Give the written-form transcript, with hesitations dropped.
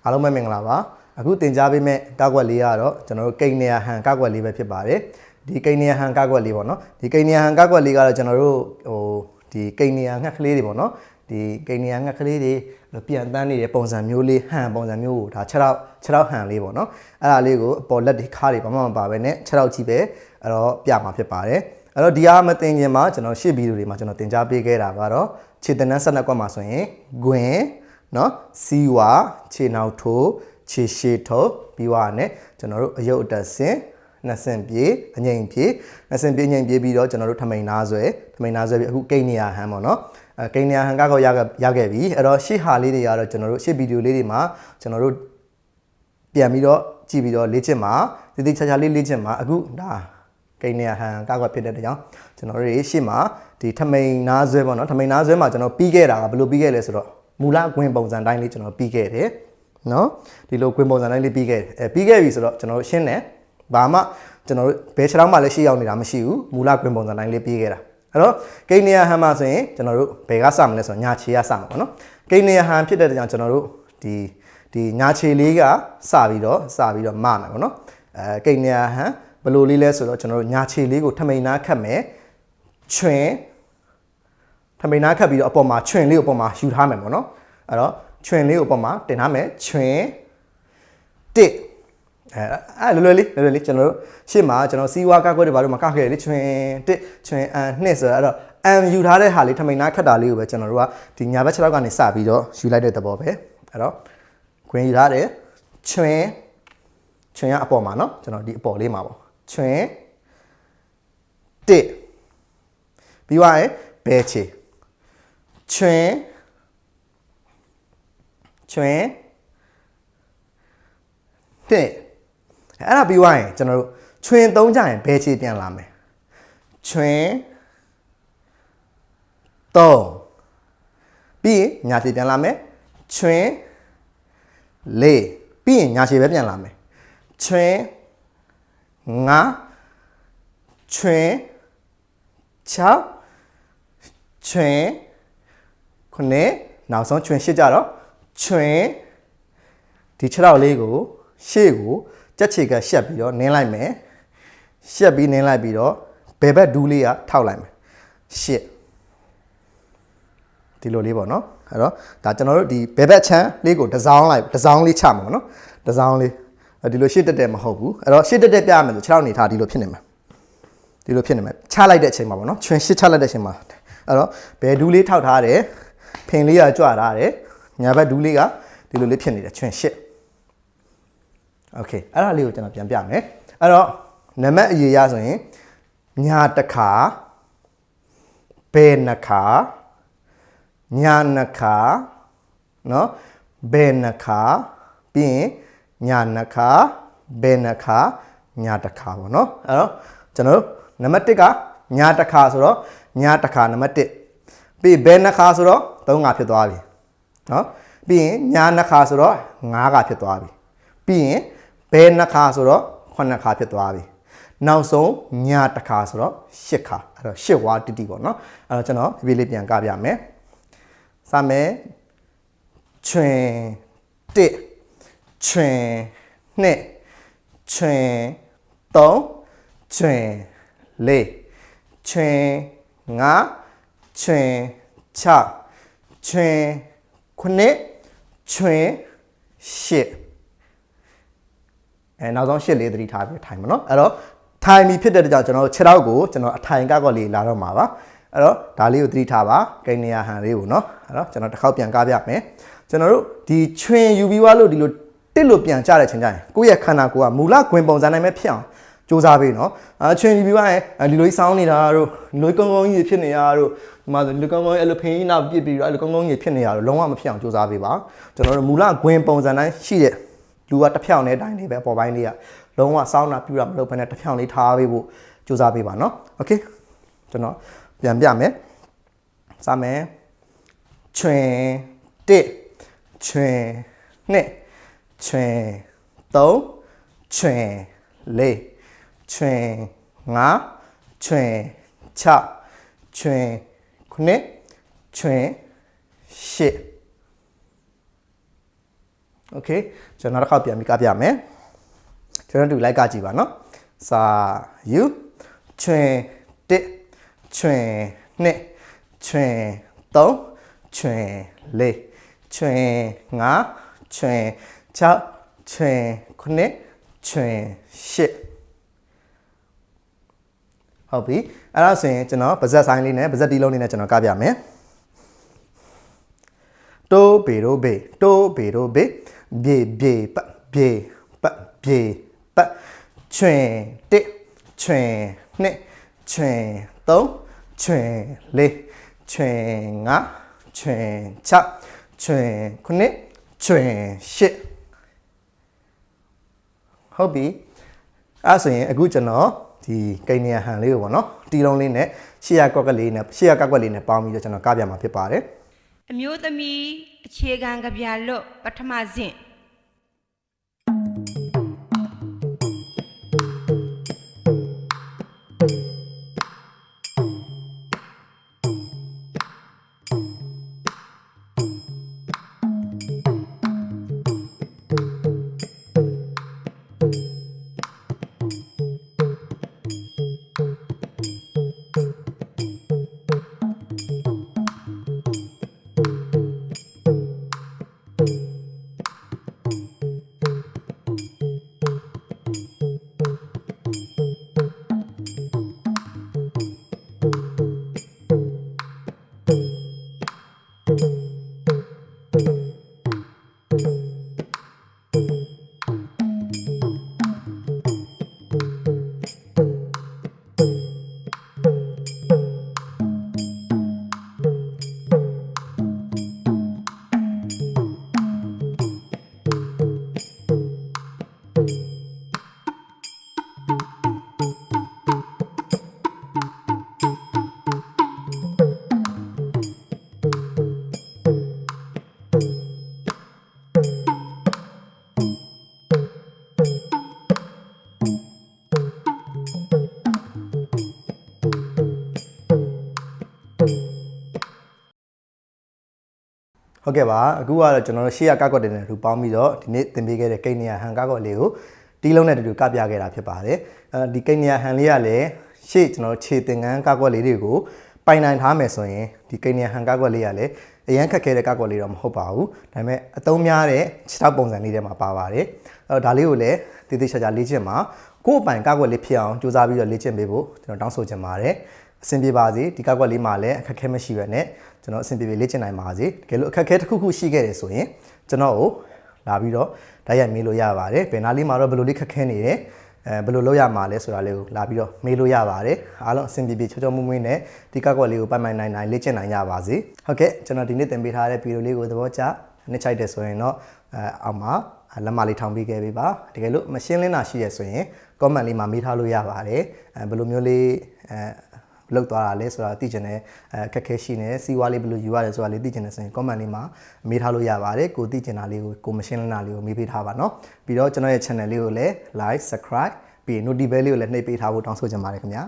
အားလုံးပဲမင်္ဂလာပါအခုတင်ကြားပေးမဲ့ကောက်ွက်လေးကတော့ကျွန်တော်တို့ကိန်းနေရဟန်ကောက်ွက်လေးပဲဖြစ်ပါတယ်ဒီကိန်းနေရဟန်ကောက်ွက်လေးပေါ့နော်ဒီကိန်းနေရဟန်ကောက်ွက်လေးကတော့ကျွန်တော်တို့ဒီကိန်းနေရငှက်ကလေးတွေပေါ့နော်ဒီကိန်းနေရငှက်ကလေးတွေပြန်တန်းနေတဲ့ပုံစံမျိုးလေးဟန်ပုံစံမျိုးကိုဒါ6တော့ဟန်လေးပေါ့နော်အဲ့ဒါလေးကိုအပေါ်လက်တွေခါးတွေဘာမှမပါဘဲနဲ့6တော့ကြီးပဲအဲ့တော့ပြမှာဖြစ်ပါတယ်အဲ့တော့ဒီအားမတင်ခင်မှာကျွန်တော်ရှေ့ဗီဒီယိုတွေမှာကျွန်တော်တင်ကြားပေးခဲ့တာကတော့ခြေတနန်း12ကွက်မှာဆိုရင်ဂွင်နော်စီဝါခြေနောက်ထိုးခြေရှည်ထိုးပြီးွားနဲ့ကျွန်တော်တို့အယုတ်အတက်ဆင်နှစ်ဆင့်ပြေးအငိမ်ပြေးနှစ်ဆင့်ပြေးအငိမ်ပြေးပြီးတော့ကျွန်တော်တို့ထမိန်နာဆွဲပြီးအခုကိန်းနေရဟန်ပေါ့နော်ကိန်းနေရဟန်ကောက်ရခဲ့ပြီအဲ့တော့ရှေ့ဟာလေးတွေကတော့ကျွန်တော်တို့ရှေ့ဗီဒီယိုလေးတွေမှာကျွန်တော်တို့ပြန်ပြီးတော့ကြည့်ပြီးတော့လေ့ကျင့်မှာတိချာလေးလေ့ကျင့်မှာအခုဒါကိန်းနေရဟန်ကောက်ဖြစ်တဲ့ကြောင့်ကျွန်တော်တို့ရှေ့မှာဒီထမိန်နာဆွဲပေါ့နော်ထမိန်နာဆွဲမှာကျွန်တော်ပြီးခဲ့တာကဘယ်လိုပြီးခဲ့လဲဆိုတော့မူလဂွင်ပုံစံတိုင်းလေးကျွန်တော်ပြီးခဲ့တယ်နော်ဒီလိုဂွင်ပုံစံတိုင်းလေးပြီးခဲ့ပြီဆိုတော့ကျွန်တော်တို့ရှင်းတယ်ဘာမှကျွန်တော်တို့ဘယ်ခြေထောက်မှလည်းရှေ့ရောက်နေတာမရှိဘူးမူလဂွင်ပုံစံတိုင်းလေးပြီးခဲ့တာအဲ့တော့ကိန်းနေရဟန်မှာဆိုရင်ကျွန်တော်တို့ဘယ်ကစမလဲဆိုတော့ညာခြေကစမှာပေါ့နော်ကိန်းနေရဟန်ဖြစ်တဲ့ကြောင့်ကျွန်တော်တို့ဒီညာခြေလေးကစပြီးတော့မမယ်ပေါ့နော်ကိန်းနေရဟန်ဘယ်လိုလေးလဲဆိုတော့ကျွန်တော်တို့ညာခြေလေးကိုထမိန်နာခတ်မယ်ချွင်ထမိန်နာခတ်ပြီးတော့အပေါ်မှာချွင်လေးကိုအပေါ်မှာယူထားမယ်ပေါ့နော်အဲ့တော့ချွင်လေးကိုအပေါ်မှာတင်ထားမယ်ချွင်တစ်လွယ်လွယ်လေးကျွန်တော်တို့ရှေ့မှာကျွန်တော်စီးဝါကောက်ွက်တွေဘာလို့မကောက်ခဲ့လေချွင်တစ်ချွင်နှစ်ဆိုတော့အဲ့တော့ယူထားတဲ့ဟာလေးထမိန်နာခတ်တာလေးကိုပဲကျွန်တော်တို့ကဒီညာဘက်ခြေထောက်ကနေစပြီးတော့ယူလိုက်တဲ့သဘောပဲအဲ့တော့ခွင်းယူထားတယ်ချွင်ကအပေါ်မှာနော်ကျွန်တော်ဒီအပေါ်လေးမှာပေါ့ချွင်တစ်ပြီးသွားရင်ဘဲချေချွင်တဲ့အဲ့ဒါပြီးသွားရင်ကျွန်တော်တို့ချွင်သုံးကြရင်ဘဲချေပြန်လာမယ်ချွင်သုံးပြီးရင်ညာချေပြန်လာမယ်ချွင်လေးပြီးရင်ညာချေပဲပြန်လာမယ်ချွင်ငါချွင်6ချွင်ခုနှစ်နောက်ဆုံးချွင်8ကြတော့ချွင်ဒီ6တော့လေးကိုရှေ့ကိုကြက်ချေကရှက်ပြီးတော့နင်းလိုက်မယ်ရှက်ပြီးနင်းလိုက်ပြီးတော့ဘယ်ဘက်ဒူးလေးကထောက်လိုက်မယ်ရှစ်ဒီလိုလေးပေါ့နော်အဲ့တော့ဒါကျွန်တော်တို့ဒီဘယ်ဘက်ချမ်းလေးကိုတစောင်းလေးချမှာပေါ့နော်တစောင်းလေးဒီလိုရှစ်တက်မဟုတ်ဘူးအဲ့တော့ရှစ်တက်ပြရမယ်ဆို6တော့နေထားဒီလိုဖြစ်နေမှာချလိုက်တဲ့အချိန်မှာပေါ့နော်ချွင်ရှစ်ချလိုက်တဲ့အချိန်မှာအဲ့တော့ဘယ်ဒူးလေးထောက်ထားတယ်ဖင်လေးကကြွထားတယ်ညာဘက်ဒူးလေးကဒီလိုလေးဖြစ်နေတယ်ချွင်ရှစ်โอเคအဲ့ဒါလေးကိုကျွန်တော်ပြန်ပြမယ်အဲ့တော့နံပါတ်အရေးရဆိုရင်ညာတစ်ခါဘယ်နှစ်ခါညာနှစ်ခါเนาะဘယ်နှစ်ခါပြီးရင်ညာနှစ်ခါဘယ်နှစ်ခါညာတစ်ခါပေါ့เนาะအဲ့တော့ကျွန်တော်နံပါတ်1ကညာတစ်ခါဆိုတော့ညာတစ်ခါနံပါတ်1ပြီးဘယ်နှစ်ခါဆိုတော့3ခါဖြစ်သွားပြီเนาะပြီးရင်ညာနှစ်ခါဆိုတော့5ခါဖြစ်သွားပြီပြီးရင်ဘယ်နှစ်ခါဆိုတော့9ခါဖြစ်သွားပြီနောက်ဆုံးညာတစ်ခါဆိုတော့10ခါအဲ့တော့10ဝါတိတိပေါ့နော်အဲ့တော့ကျွန်တော်ဒီလေးပြန်ကပြမယ်စမယ်ချွင်တစ်ချွင်နှစ်ချွင်သုံးချွင်လေးချွင်ငါချွင်6ချွင်9ချွင်10နောက်ဆုံး8လေးသတိထားပြီးထိုင်ပါနော်အဲ့တော့ထိုင်ပြီးဖြစ်တဲ့ကြောင့်ကျွန်တော်6တော့ကိုကျွန်တော်အထိုင်ကောက်လေးလာတော့မှာပါအဲ့တော့ဒါလေးကိုသတိထားပါကိန်းနေရဟန်လေးကိုနော်အဲ့တော့ကျွန်တော်တစ်ခေါက်ပြန်ကားပြမယ်ကျွန်တော်တို့ဒီချွင်ယူပြီးွားလို့ဒီလိုတစ်လို့ပြန်ကြတဲ့ချိန်ကျရင်ကိုယ့်ရဲ့ခန္ဓာကိုယ်ကမူလဂွင်ပုံစံတိုင်းပဲဖြစ်အောင်စူးစမ်းပေးနော်ချွင်ယူပြီးွားရင်ဒီလိုစောင်းနေတာတို့ဒီလိုကုန်းကုန်းကြီးဖြစ်နေတာတို့ဒီမှာဒီလိုကုန်းကုန်းအဲ့လိုဖင်းကြီးနောက်ပြစ်ပြီးတော့အဲ့လိုကုန်းကုန်းကြီးဖြစ်နေတာတို့လုံးဝမဖြစ်အောင်စူးစမ်းပေးပါကျွန်တော်တို့မူလဂွင်ပုံစံတိုင်းရှိတဲ့လူကတစ်ဖြောင်းနဲ့တိုင်းလေးပဲအပေါ်ပိုင်းလေးကလုံးဝစောင်းတာပြူတာမလုပ်ဘဲနဲ့တစ်ဖြောင်းလေးထားပေးဖို့စူးစမ်းပေးပါနော်โอเคကျွန်တော်ပြန်ပြမယ်စမယ်ချွင်တစ်ချွင်နှစ်ချွင်သုံးချွင်လေးချွင်ငါချွင်6ချွင်9ချွင်10 Okay ကျွန်တော်နောက်တစ်ခါပြန်ပြီးကပြမယ်ကျွန်တော်တို့လိုက်ကကြည့်ပါနော်စာယူချွင်တစ်ချွင်နှစ်ချွင်သုံးချွင်လေးချွင်ငါးချွင်6ချွင်9ချွင်10ဟုတ်ပြီအဲ့ဒါဆိုရင်ကျွန်တော်ပါဇက်ဆိုင်လေးနဲ့ပါဇက်တီးလုံးလေးနဲ့ကျွန်တော်ကပြမယ်တိုးဘေရိုဘေတိုးဘေရိုဘေဘေဘေပတ်ဘေပတ်ဘေပတ်ချွင်တစ်ချွင်နှစ်ချွင်သုံးချွင်လေးချွင်ငါးချွင်6ချွင်9ချွင်10ဟုတ်ပြီအဲ့ဆိုရင်အခုကျွန်တော်ဒီကိန်းနေရဟန်လေးကိုပေါ့နော်တီလုံးလေးနဲ့ရှေ့ရကောက်ကလေးနဲ့ရှေ့ရကောက်ွက်လေးနဲ့ပေါင်းပြီးတော့ကျွန်တော်ကပြမှာဖြစ်ပါတယ်အမျိုးသမီးအခြေခံကြပြလွတ်ပထမဆင့်ဟုတ်ကဲ့ပါအခုကတော့ကျွန်တော်တို့ရှေ့ရကောက်ွက်တွေနဲ့ထူပေါင်းပြီးတော့ဒီနေ့သင်ပေးခဲ့တဲ့ကိန်းနေရဟန်ကောက်ွက်လေးကိုတီးလုံးနဲ့တူတူကပြခဲ့တာဖြစ်ပါတယ်ဒီကိန်းနေရဟန်လေးကလည်းရှေ့ကျွန်တော်ခြေသင်္ကန်းကောက်ွက်လေးတွေကိုပိုင်နိုင်ထားမယ်ဆိုရင်ဒီကိန်းနေရဟန်ကောက်ွက်လေးကလည်းအရန်ခက်ခဲတဲ့ကောက်ွက်လေးတော့မဟုတ်ပါဘူးဒါပေမဲ့အသုံးများတဲ့ခြေထောက်ပုံစံလေးထဲမှာပါပါတယ်ဒါလေးကိုလည်းတည်တည်ချာချာလေ့ကျင့်မှာကိုယ့်အပိုင်ကောက်ွက်လေးဖြစ်အောင်ကြိုးစားပြီးတော့လေ့ကျင့်ပေးဖို့ကျွန်တော်တောင်းဆိုချင်ပါတယ်အဆင်ပြေပါစေဒီကောက်ွက်လေးမှာလည်းအခက်အခဲမရှိဘဲနဲ့ကျွန်တော်အဆင်ပြေလေ့ကျင့်နိုင်ပါစေတကယ်လို့အခက်အခဲတစ်ခုခုရှိခဲ့တယ်ဆိုရင်ကျွန်တော်ကိုလာပြီးတော့တိုက်ရိုက်မေးလို့ရပါတယ်ဘယ်နားလေးမှာတော့ဘယ်လိုလေးခက်ခဲနေတယ်ဘယ်လိုလုပ်ရမှာလဲဆိုတာလေးကိုလာပြီးတော့မေးလို့ရပါတယ်အားလုံးအဆင်ပြေချောချောမွေ့မွေ့နဲ့ဒီကောက်ွက်လေးကိုပိုင်ပိုင်နိုင်နိုင်လေ့ကျင့်နိုင်ကြပါစေဟုတ်ကဲ့ကျွန်တော်ဒီနေ့သင်ပေးထားတဲ့ဗီဒီယိုလေးကိုသဘောကျနှစ်ချိုက်တယ်ဆိုရင်တော့အောက်မှာလက်မလေးထောင်ပေးခဲ့ပေးပါတကယ်လို့မရှင်းလင်းတာရှိရဆိုရင် comment လေးမှာမေးထားလို့ရပါတယ်ဘယ်လိုမျိုးလေးလောက်သွားတာလဲဆိုတာသိချင်တယ်အခက်ခဲရှိနေစီဝါလေးဘယ်လိုယူရတယ်ဆိုတာလေးသိချင်တယ်ဆိုရင် comment လေးမှာမေးထားလို့ရပါတယ်ကိုသိချင်တာလေးကိုမရှင်းလင်းတာလေးကိုမေးပေးထားပါเนาะပြီးတော့ကျွန်တော်ရဲ့ channel လေးကိုလည်း like subscribe ပြီး notification လေးကိုလည်းနှိပ်ပေးထားဖို့တောင်းဆိုချင်ပါတယ်ခင်ဗျာ